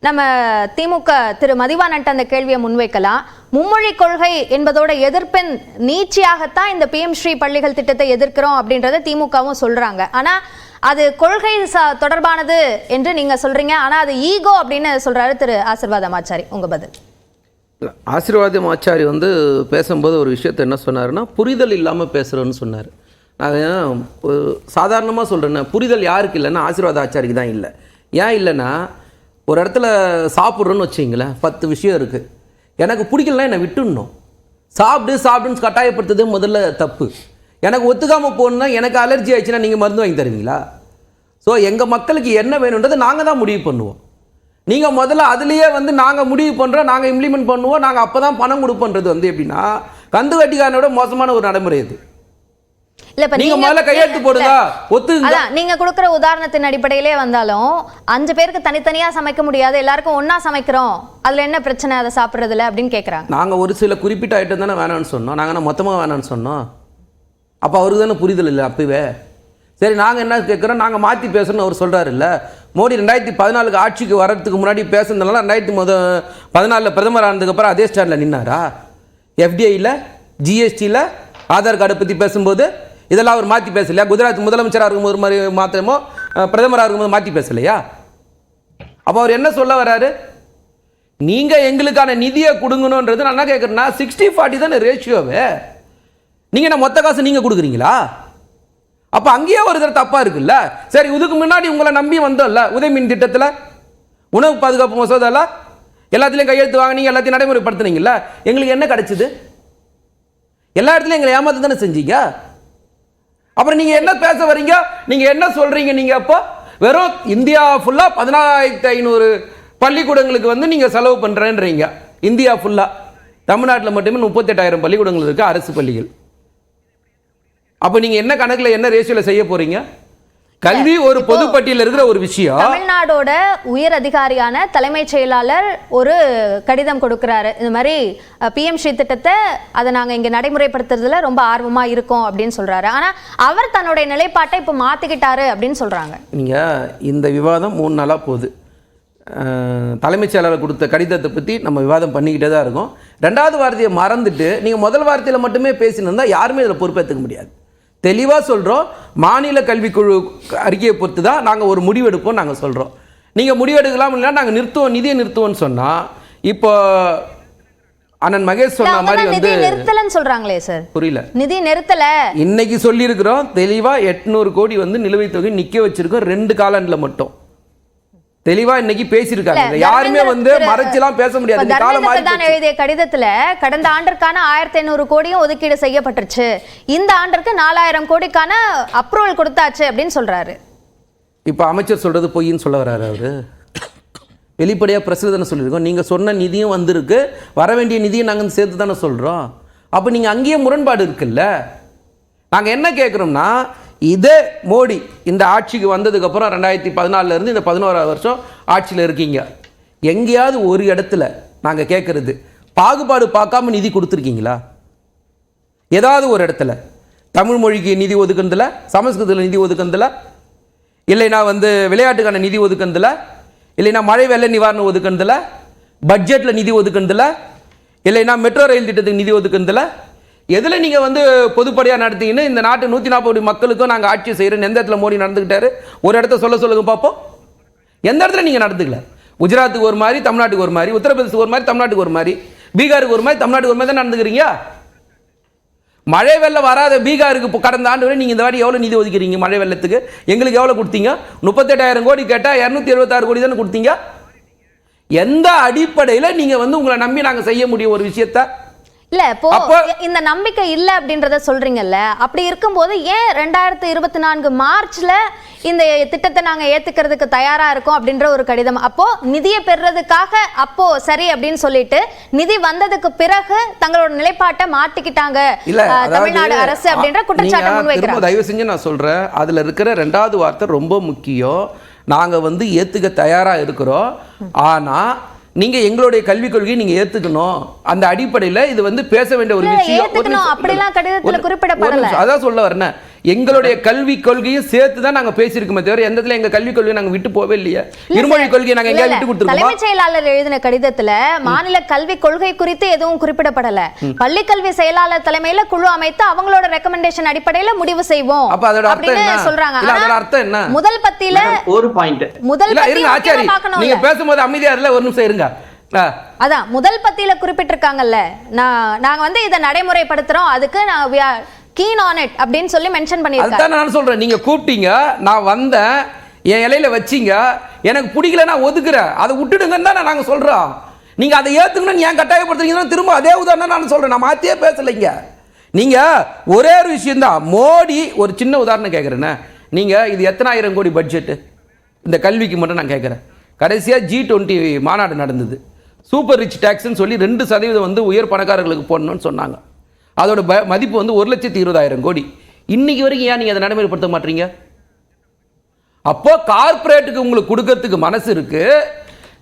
நம்ம திமுக திரு மதிவாணன் அந்த கேள்வியை முன்வைக்கலாம். மும்மொழி கொள்கை என்பதோட எதிர்ப்பின் நீட்சியாகத்தான் இந்த PM ஸ்ரீ பள்ளிகள் திட்டத்தை எதிர்க்கிறோம் அப்படின்றத திமுகவும் சொல்றாங்க. ஆனா அது கொள்கை தொடர்பானது என்று நீங்க சொல்றீங்க. ஆனா அது ஈகோ அப்படின்னு சொல்றாரு திரு ஆசீர்வாதம் ஆச்சாரி. உங்க பதில்? ஆசீர்வாதம் ஆச்சாரி பேசும்போது ஒரு விஷயத்த என்ன சொன்னாருன்னா, புரிதல் இல்லாமல் பேசுகிறோன்னு சொன்னார். நான் சாதாரணமாக சொல்கிறேன்னா, புரிதல் யாருக்கு இல்லைன்னா ஆசீர்வாத ஆச்சாரிக்கு தான் இல்லை. ஏன் இல்லைன்னா, ஒரு இடத்துல சாப்பிட்றோன்னு வச்சிங்களேன், 10 விஷயம் இருக்குது. எனக்கு பிடிக்கலன்னா என்னை விட்டுடணும். சாப்பிடுன்னு கட்டாயப்படுத்துறது முதல்ல தப்பு. எனக்கு ஒத்துக்காமல் போகணுன்னா, எனக்கு அலர்ஜி ஆயிடுச்சுன்னா நீங்கள் மருந்து வாங்கி தருவீங்களா? ஸோ எங்கள் மக்களுக்கு என்ன வேணுன்றதை நாங்கள் தான் முடிவு பண்ணுவோம். நீங்கள் முதல்ல அதுலேயே நாங்கள் முடிவு பண்ணுறோம், நாங்கள் இம்ப்ளிமெண்ட் பண்ணுவோம், நாங்கள் அப்போ தான் பணம் கொடுப்போன்றது எப்படின்னா கந்து கட்டிக்காரனோட மோசமான ஒரு நடைமுறை இது. நீங்க முதல்ல கையெழுத்து போடுங்க, ஒத்துங்க. நீங்க கொடுக்கிற உதாரணத்தின் அடிப்படையிலே வந்தாலும் 5 பேருக்கு தனித்தனியா சமைக்க முடியாது, எல்லாருக்கும் ஒன்னா சமைக்கிறோம், அதுல என்ன பிரச்சனை அதை சாப்பிடுறதுல அப்படின்னு கேக்குறாங்க. நாங்க ஒரு சில குறிப்பிட்ட ஐட்டம் தானே வேணாம்னு சொன்னோம், நாங்க மொத்தமா வேணாம்னு சொன்னோம். அப்ப அவருக்கு தானே புரிதல் இல்லை அப்பவே. சரி, நாங்க என்ன கேட்கிறோம், நாங்க மாத்தி பேசணும்னு அவர் சொல்றாரு இல்ல. மோடி 2014 ஆட்சிக்கு வர்றதுக்கு முன்னாடி பேசுனதுனால 2014 பிரதமர் ஆனதுக்கு அப்புறம் அதே ஸ்டாண்ட்ல நின்னாரா? FDIல GSTல ஆதார் கார்டை பத்தி பேசும்போது இதெல்லாம் அவர் மாற்றி பேசலையா? குஜராத் முதலமைச்சராக இருக்கும்போது மாதிரி மாத்திரமோ பிரதமராக இருக்கும்போது மாற்றி பேசலையா? அப்போ அவர் என்ன சொல்ல வர்றாரு? நீங்கள் எங்களுக்கான நிதியை கொடுங்கணுன்றது நான் என்ன கேட்குறேன்னா, 60-40 தானே ரேஷியோவே. நீங்கள் என்ன மொத்த காசு நீங்கள் கொடுக்குறீங்களா? அப்போ அங்கேயே ஒரு தடவை தப்பாக இருக்குல்ல. சரி, இதுக்கு முன்னாடி உங்களை நம்பி வந்தோம்ல, உதயமின் திட்டத்தில் உணவு பாதுகாப்பு மசோதால எல்லாத்துலேயும் கையெழுத்து வாங்கினீங்க, எல்லாத்தையும் நடைமுறைப்படுத்தினீங்கல்ல. எங்களுக்கு என்ன கிடைச்சிது? எல்லா இடத்துலையும் எங்களை ஏமாத்த தானே செஞ்சீங்க. அப்புறம் நீங்க என்ன பேச வரீங்க? நீங்க என்ன சொல்றீங்க? நீங்க அப்போ வெறும் இந்தியா ஃபுல்லா 14,500 பள்ளிக்கூடங்களுக்கு நீங்க செலவு பண்றேன்றீங்க. இந்தியா ஃபுல்லா, தமிழ்நாட்டில் மட்டுமே 38,000 பள்ளிக்கூடங்கள் இருக்கு, அரசு பள்ளிகள். அப்ப நீங்க என்ன கணக்குல என்ன ரேஷியோல செய்ய போறீங்க? கல்வி ஒரு பொதுப்பட்டியல் இருக்கிற ஒரு விஷயம். தமிழ்நாடோட உயர் அதிகாரியான தலைமைச் செயலாளர் ஒரு கடிதம் கொடுக்கிறாரு, இந்த மாதிரி PM ஸ்ரீ திட்டத்தை அதை நாங்க இங்க நடைமுறைப்படுத்துறதுல ரொம்ப ஆர்வமா இருக்கோம் அப்படின்னு சொல்றாரு. ஆனா அவர் தன்னுடைய நிலைப்பாட்டை இப்ப மாத்திக்கிட்டாரு அப்படின்னு சொல்றாங்க. நீங்க இந்த விவாதம் 3 நாளா போகுது. தலைமைச் செயலாளர் கொடுத்த கடிதத்தை பற்றி நம்ம விவாதம் பண்ணிக்கிட்டே தான் இருக்கோம். 2வது வார்த்தையை மறந்துட்டு நீங்கள் முதல் வார்த்தையில் மட்டுமே பேசினிருந்தா யாருமே இதில் பொறுப்பேற்றுக்க முடியாது. தெளிவாக சொல்கிறோம், மாநில கல்விக்குழு அறிக்கையை பொறுத்து தான் நாங்கள் ஒரு முடிவெடுப்போம் நாங்கள் சொல்கிறோம். நீங்கள் முடிவெடுக்கலாம் இல்லைன்னா நாங்கள் நிறுத்துவோம், நிதியை நிறுத்துவோம்னு சொன்னால், இப்போ அண்ணன் மகேஷ் சொன்ன மாதிரி நிறுத்தலன்னு சொல்றாங்களே சார். புரியல. நிதி நிறுத்தல இன்னைக்கு சொல்லியிருக்கிறோம் தெளிவாக 800 கோடி நிலுவைத் தொகை நிற்க வச்சிருக்கோம் 2 காலாண்டுல மட்டும். தெளிவா இன்னைக்கு பேசியிருக்காங்க. யாருமே மறைச்செல்லாம் பேச முடியாது. எழுதிய கடிதத்துல கடந்த ஆண்டிற்கான 1500 கோடியும் ஒதுக்கீடு செய்யப்பட்டுருச்சு, இந்த ஆண்டிற்கு 4000 கோடிக்கான அப்ரூவல் கொடுத்தாச்சு அப்படின்னு சொல்றாரு. இப்ப அமைச்சர் சொல்றது பொய்ன்னு சொல்ல வர்றாரு அவரு. வெளிப்படையா பிரஸ் தானே சொல்லியிருக்கோம். நீங்க சொன்ன நிதியும் வந்திருக்கு, வர வேண்டிய நிதியை நாங்கள் சேர்த்து தானே சொல்றோம். அப்ப நீங்க அங்கேயே முரண்பாடு இருக்குல்ல. நாங்க என்ன கேட்கிறோம்னா, இதே மோடி இந்த ஆட்சிக்கு வந்ததுக்கு அப்புறம் 2014 இருந்து இந்த 11வது வருஷம் ஆட்சியில் இருக்கீங்க, எங்கேயாவது ஒரு இடத்துல நாங்கள் கேட்கறது பாகுபாடு பார்க்காம நிதி கொடுத்துருக்கீங்களா? ஏதாவது ஒரு இடத்துல தமிழ் மொழிக்கு நிதி ஒதுக்குனதுல, சமஸ்கிருதத்தில் நிதி ஒதுக்குனதுல, இல்லைனா விளையாட்டுக்கான நிதி ஒதுக்குனதுல, இல்லைனா மழை வெள்ள நிவாரணம் ஒதுக்குனதுல, பட்ஜெட்டில் நிதி ஒதுக்குனதுல, இல்லைனா மெட்ரோ ரயில் திட்டத்துக்கு நிதி ஒதுக்குனதுல, எதில் நீங்கள் பொதுப்படியாக நடத்திங்கன்னு இந்த நாட்டு 140 கோடி மக்களுக்கும் நாங்கள் ஆட்சி செய்கிறோம் எந்த இடத்துல மோடி நடந்துக்கிட்டாரு? ஒரு இடத்த சொல்லுங்க பார்ப்போம். எந்த இடத்துல நீங்கள் நடந்துக்கல? குஜராத்துக்கு ஒரு மாதிரி, தமிழ்நாட்டுக்கு ஒரு மாதிரி, உத்தரப்பிரதேசத்துக்கு ஒரு மாதிரி, தமிழ்நாட்டுக்கு ஒரு மாதிரி, பீகாருக்கு ஒரு மாதிரி, தமிழ்நாட்டுக்கு ஒரு மாதிரி தான் நடந்துக்கிறீங்க. மழை வெள்ளம் வராத பீகாருக்கு கடந்த ஆண்டு வரை நீங்கள் இந்த வாட்டி எவ்வளோ நிதி ஒதுக்கிறீங்க? மழை வெள்ளத்துக்கு எங்களுக்கு எவ்வளோ கொடுத்தீங்க? 38,000 கோடி கேட்டால் 276 கோடி தானே கொடுத்தீங்க. எந்த அடிப்படையில் நீங்கள் உங்களை நம்பி நாங்கள் செய்ய முடியும் ஒரு விஷயத்த? இல்ல, இப்போ இந்த நம்பிக்கை இல்ல அப்படின்றத சொல்றீங்கல்ல, அப்படி இருக்கும்போது ஏன் 2024 மார்ச்ல இந்த திட்டத்தை நாங்க ஏத்துக்கிறதுக்கு தயாரா இருக்கோம் அப்படின்ற ஒரு கடிதம்? அப்போ நிதியை பெறதுக்காக அப்போ சரி அப்படின்னு சொல்லிட்டு நிதி வந்ததுக்கு பிறகு தங்களோட நிலைப்பாட்டை மாட்டிக்கிட்டாங்க தமிழ்நாடு அரசு அப்படின்ற குற்றச்சாட்டு முன்வைக்கிறாங்க. தயவு செஞ்சு நான் சொல்றேன், அதுல இருக்கிற 2வது வார்த்தை ரொம்ப முக்கியம். நாங்க ஏத்துக்க தயாரா இருக்கிறோம், ஆனா நீங்க எங்களுடைய கல்விக் கொள்கையை நீங்க ஏத்துக்கணும். அந்த அடிப்படையில் இது பேச வேண்டிய ஒரு விஷயம். அப்படிலாம் கடிதத்துல குறிப்பிடப்படல. அதான் சொல்ல வரேன், எங்களுடைய கல்வி கொள்கையும் சேர்த்து தான் நாங்க பேசியிருக்கோமே தவிர எந்த இடத்துல எங்க கல்வி கொள்கையை நாங்க விட்டு போவே இல்லையா? இருமொழி கொள்கையை நாங்க எங்கேயாவது விட்டு கொடுத்துருக்கோமா? தலைமைச் செயலாளர் எழுதின கடிதத்துல மாநில கல்வி கொள்கை குறித்து எதுவும் குறிப்பிடப்படல. பள்ளி கல்வி செயலாளர் தலைமையில குழு அமைத்து அவங்களோட ரெக்கமெண்டேஷன் அடிப்படையில முடிவு செய்வோம் அப்ப அதோட அர்த்தம் என்ன சொல்றாங்க. அதோட அர்த்தம் என்ன? முதல் பத்தியில ஒரு பாயிண்ட் முதல் இருங்க ஆச்சாரி, நீங்க பேசும்போது அமைதியா இல்ல, ஒரு நிமிஷம் இருங்க. அதான் முதல் பத்தியில குறிப்பிட்டிருக்காங்கல்ல, நாங்க வந்து இதை நடைமுறைப்படுத்துறோம், அதுக்கு நான் keen on it அப்படின்னு சொல்லி மென்ஷன் பண்ணிருக்காங்க. அதான் நான் சொல்றேன், நீங்க கூப்பிட்டீங்க, நான் வந்தேன், என் இலையில வச்சீங்க, எனக்கு பிடிக்கல நான் ஒதுக்குறேன், அதை விட்டுடுங்கன்னு தான் நாங்க சொல்றோம். நீங்க அதை ஏத்துக்கணும்னு ஏன் கட்டாயப்படுத்துறீங்கன்னா திரும்ப அதே உதாரணம் நான் சொல்றேன், நான் மாத்தியே பேசலைங்க. நீங்க ஒரே ஒரு விஷயம் தான், மோடி ஒரு சின்ன உதாரணம் கேட்கறேன்னு, நீங்க இது எத்தனாயிரம் கோடி பட்ஜெட் இந்த கல்விக்கு மட்டும் நான் கேட்கறேன். கடைசியா G20 மாநாடு நடந்தது, சூப்பர் ரிச் டாக்ஸ்ன்னு சொல்லி 2% வந்து உயர் பணக்காரர்களுக்கு போடணும்னு சொன்னாங்க. அதோட மதிப்பு வந்து 1,20,000 கோடி. இன்னைக்கு வரைக்கும் ஏன் நீங்க அதை நடைமுறைப்படுத்த மாட்டீங்க? அப்போ கார்பரேட்டுக்கு உங்களுக்கு கொடுக்கறதுக்கு மனசு இருக்கு,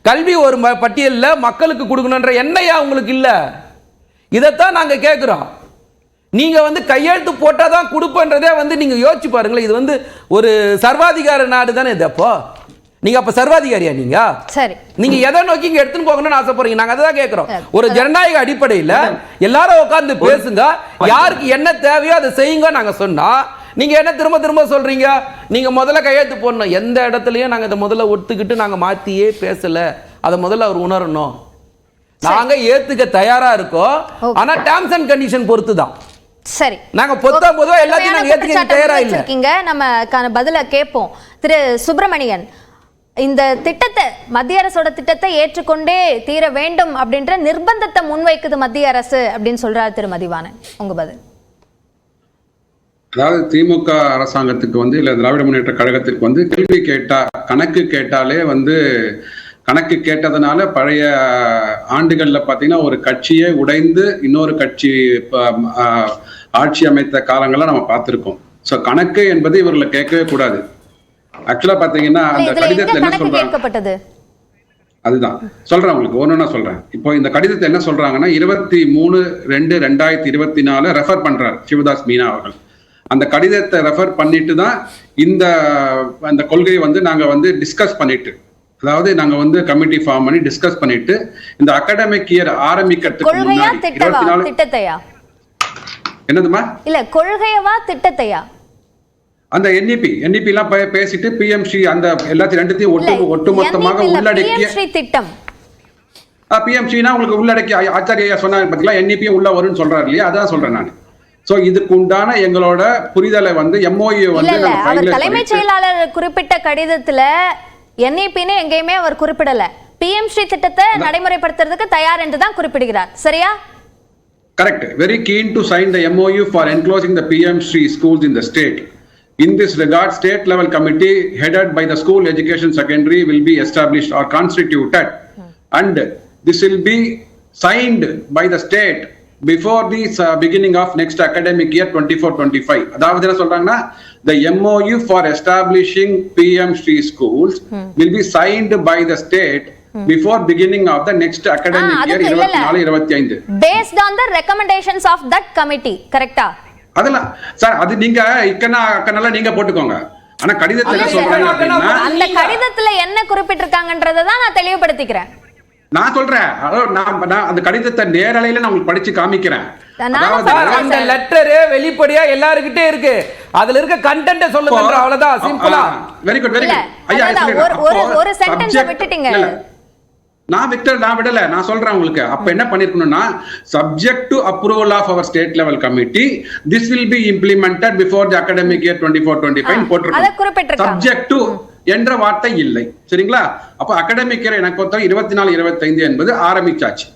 கல்வி ஒரு பட்டியலில் மக்களுக்கு கொடுக்கணுன்ற எண்ணெயா உங்களுக்கு இல்ல? இதைத்தான் நாங்க கேட்கிறோம். நீங்க வந்து கையெழுத்து போட்டாதான் கொடுப்பன்றதே வந்து நீங்க யோசிச்சு பாருங்களேன். இது வந்து ஒரு சர்வாதிகார நாடு தானே இது. அப்போ நீங்க அப்ப சர்வாதிகாரியா? நீங்க சரி, நீங்க எதை நோக்கி இங்க எடுத்துன்னு போகணும்னு ஆசைப்படுறீங்க? நாங்க அதை தான் கேட்கிறோம். ஒரு ஜனநாயக அடிப்படையில் எல்லாரும் உட்கார்ந்து பேசுங்க, யாருக்கு என்ன தேவையோ அதை செய்யுங்க நாங்க சொன்னா, நீங்க என்ன திரும்ப திரும்ப சொல்றீங்க? நீங்க முதல்ல கையெழுத்து போடணும். எந்த இடத்துலயும் நாங்க இதை முதல்ல ஒத்துக்கிட்டு நாங்க மாத்தியே பேசல, அதை முதல்ல அவர் உணரணும். நாங்க ஏத்துக்க தயாரா இருக்கோம், ஆனா டேர்ம்ஸ் அண்ட் கண்டிஷன் பொறுத்து தான். சரி, நாங்க பொதுவா எல்லாத்தையும் நாங்க ஏத்துக்க தயாரா இல்ல. நம்ம பதில கேட்போம். திரு சுப்பிரமணியன், இந்த திட்டத்தை, மத்திய அரசோட திட்டத்தை ஏற்றுக்கொண்டே தீர வேண்டும் அப்படின்ற நிர்பந்தத்தை முன்வைக்குது மத்திய அரசு அப்படின்னு சொல்றாரு திரு மதிவாணன், உங்க பதில்? அதாவது திமுக அரசாங்கத்துக்கு வந்து இல்ல திராவிட முன்னேற்ற கழகத்திற்கு வந்து கேள்வி கேட்டா, கணக்கு கேட்டாலே வந்து கணக்கு கேட்டதுனால பழைய ஆண்டுகள்ல பாத்தீங்கன்னா ஒரு கட்சியை உடைந்து இன்னொரு கட்சி ஆட்சி அமைத்த காலங்கள்லாம் நம்ம பார்த்திருக்கோம். சோ கணக்கு என்பது இவர்களை கேட்கவே கூடாது. ஆக்சுவலா பாத்தீங்கன்னா அந்த கடிதத்துல என்ன சொல்றாங்க, அதுதான் சொல்றேன் உங்களுக்கு ஒன்னொன்னா சொல்றேன். இப்போ இந்த கடிதத்தை என்ன சொல்றாங்கன்னா 23/2/2024 ரெஃபர் பண்றாரு சிவதாஸ் மீனா அவர்கள். அந்த கடிதத்தை ரெஃபர் பண்ணிட்டு தான் இந்த கொள்கையை வந்து நாங்க வந்து டிஸ்கஸ் பண்ணிட்டு, அதாவது நாங்க வந்து கமிட்டி ஃபார்ம் பண்ணி டிஸ்கஸ் பண்ணிட்டு இந்த அகாடமிக் இயர் ஆரம்பிக்கிறதுக்கு முன்னாடி 24 திட்டத்தையா என்னதுமா இல்ல கொள்கையவா திட்டத்தையா அந்த NEP எல்லாம் பேசிட்டு PMC அந்த எல்லாத்தையும் ரெண்டுத்தையும் ஒட்டுமொத்தமாக உள்ளடக்கிய திட்டம். PMCனா உங்களுக்கு உள்ளடக்கி ஆச்சாரியா சொன்னாங்க பாத்தீங்களா, NEP உள்ள வரும்னு சொல்றாரு இல்லையா, அதான் சொல்றேன் நான். சோ இதுக்கு உண்டான எங்களோட புரிதலை வந்து MOU வந்து அவர் தலைமைச் செயலாளர் குறிப்பிட்ட கடிதத்துல NEPன்னு எங்கேயுமே அவர் குறிப்பிடல, PMC திட்டத்தை நடைமுறைப்படுத்துறதுக்கு தயார் என்று தான் குறிப்பிடுகிறார். சரியா? Correct. Very keen to sign the MOU for enclosing the PMC schools in the state. In this regard, state level committee headed by the school education secretary will be established or constituted, and this will be signed by the state before the beginning of next academic year 24-25. அதாவது என்ன சொல்றாங்கன்னா, the MOU for establishing PMC schools will be signed by the state before beginning of the next academic year 24-25 based on the recommendations of that committee. கரெக்ட்டா? அதெல்லாம் sir அது நீங்க இக்கனால நீங்க போட்டுக்கோங்க. ஆனா கடிதத்துல என்ன சொல்றாங்க அப்படின்னா, அந்த கடிதத்துல என்ன குறிப்பிட்டிருக்காங்கன்றதை தான் நான் தெளிவுபடுத்திக்கிறேன். நான் சொல்றேன், நான் அந்த கடிதத்தை நேரலையில நான் உங்களுக்கு படிச்சு காமிக்கிறேன். அந்த லெட்டர் வெளிப்படையா எல்லார்கிட்டே இருக்கு, அதுல இருக்க கண்டென்ட் சொல்லுங்க, அவ்வளவுதான், சிம்பிளா. Very good very good. ஐயா ஒரு சென்டென்ஸ் விட்டுட்டீங்க. நான் விடல, நான் சொல்றேன் உங்களுக்கு. அப்ப என்ன பண்ணிருக்கணும்னா, subject to approval of our state level committee, this will be implemented before the academic year 24-25 போட்டிருக்கோம். சப்ஜெக்ட் டு என்ற வார்த்தை இல்லை. சரிங்களா? அப்ப அகாடமிக் இயர் எனக்கு 24-25 என்பது ஆரம்பிச்சாச்சு.